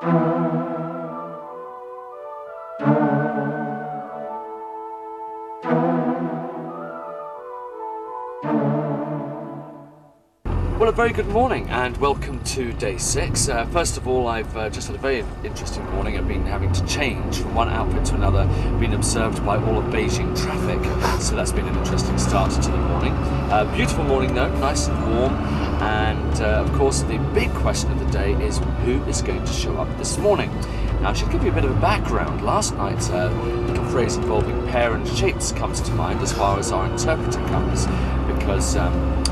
Well, a very good morning and welcome to day 6. First of all, I've just had a very interesting morning. I've been having to change from one outfit to another, been observed by all of Beijing traffic, so that's been an interesting start to the morning. Beautiful morning though, nice and warm, and of course the big question of the day is who is going to show up this morning? Now, I should give you a bit of a background. Last night, a little phrase involving pear-and-shapes comes to mind as far as our interpreter comes, because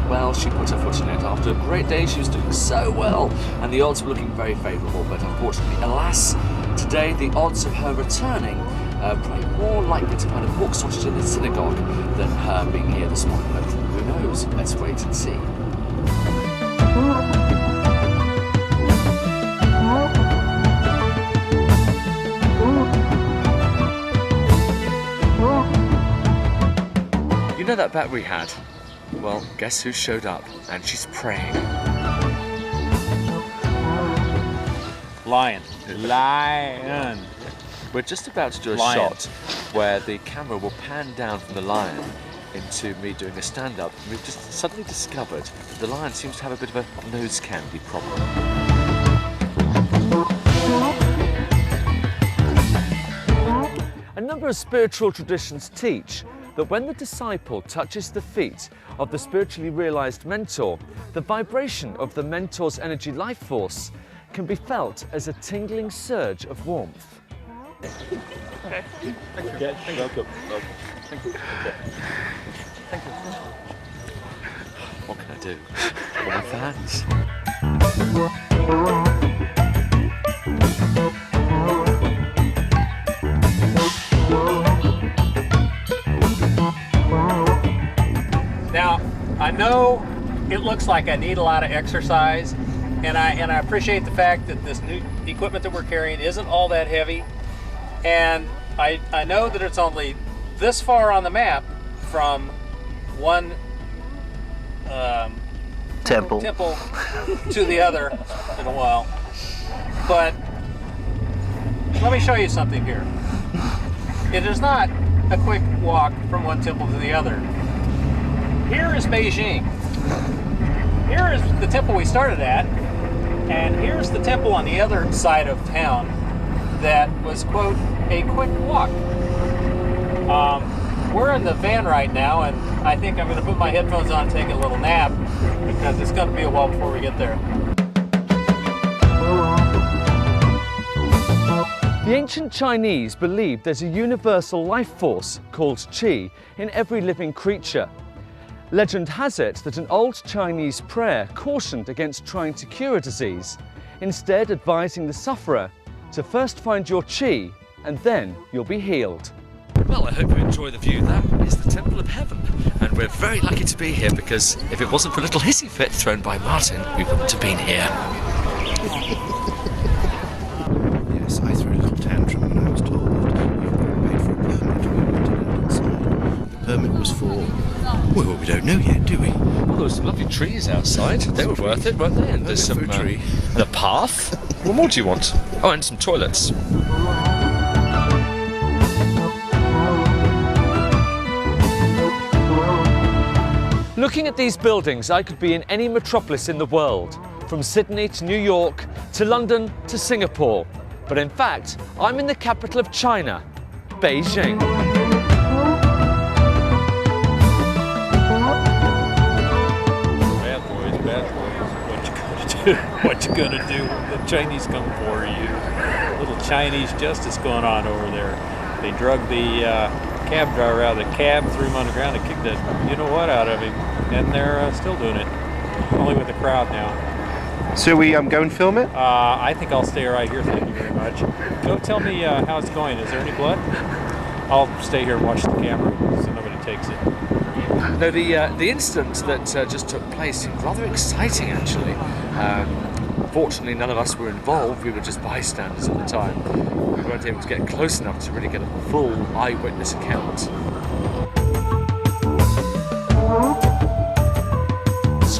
well, she put her foot in it. After a great day, she was doing so well, and the odds were looking very favourable. But unfortunately, alas, today the odds of her returning probably more likely to find a pork sausage in the synagogue than her being here this morning. But who knows? Let's wait and see. You know that bet we had? Well, guess who showed up? And she's praying. Lion. Lion. We're just about to do a shot where the camera will pan down from the lion into me doing a stand-up. We've just suddenly discovered that the lion seems to have a bit of a nose candy problem. A number of spiritual traditions teach that when the disciple touches the feet of the spiritually realized mentor, the vibration of the mentor's energy life force can be felt as a tingling surge of warmth. Okay. Thank you. Okay. Thank you. Welcome. Thank you. Okay. Thank you. What can I do? For my fans. Now, I know it looks like I need a lot of exercise, and I appreciate the fact that this new equipment that we're carrying isn't all that heavy, and I know that it's only this far on the map from one temple to the other in a while, but let me show you something here. It is not a quick walk from one temple to the other. Here is Beijing. Here is the temple we started at, and here's the temple on the other side of town that was, quote, a quick walk. We're in the van right now, and I think I'm going to put my headphones on and take a little nap because it's going to be a while before we get there. The ancient Chinese believed there's a universal life force called qi in every living creature. Legend has it that an old Chinese prayer cautioned against trying to cure a disease, instead advising the sufferer to first find your qi and then you'll be healed. Well, I hope you enjoy the view. That is the Temple of Heaven, and we're very lucky to be here because if it wasn't for a little hissy fit thrown by Martin, we wouldn't have been here. Yes, I threw a little tantrum when I was told that you were paid for a permit. We went inside. The permit was for... well, we don't know yet, do we? Well, there were some lovely trees outside. They were worth it, weren't they? And there's some tree. The path. What more do you want? Oh, and some toilets. Looking at these buildings, I could be in any metropolis in the world, from Sydney to New York to London to Singapore. But in fact, I'm in the capital of China, Beijing. What you gonna do? The Chinese come for you. Little Chinese justice going on over there. They drug the cab driver out of the cab, threw him on the ground, and kicked the you-know-what out of him. And they're still doing it, only with the crowd now. So we go and film it? I think I'll stay right here, thank you very much. Go tell me how it's going. Is there any blood? I'll stay here and watch the camera so nobody takes it. No, the incident that just took place seemed rather exciting, actually. Fortunately, none of us were involved. We were just bystanders at the time. We weren't able to get close enough to really get a full eyewitness account.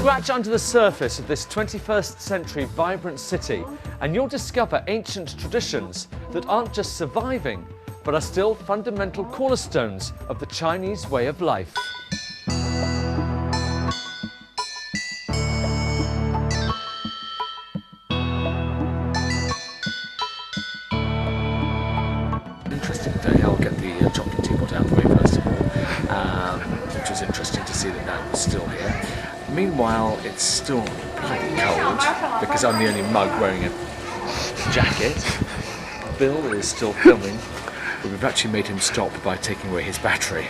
Scratch under the surface of this 21st century vibrant city and you'll discover ancient traditions that aren't just surviving, but are still fundamental cornerstones of the Chinese way of life. Interesting day. I'll get the chocolate teapot out of the way first of all, which was interesting to see that that was still here. Meanwhile, it's still bloody cold because I'm the only mug wearing a jacket. Bill is still filming, but we've actually made him stop by taking away his battery.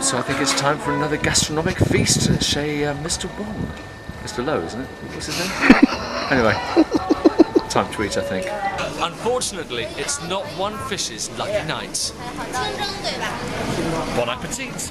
So I think it's time for another gastronomic feast. Say Mr. Wong. Mr. Lowe, isn't it? What's his name? Anyway, time to eat, I think. Unfortunately, it's not one fish's lucky night. Bon appetit!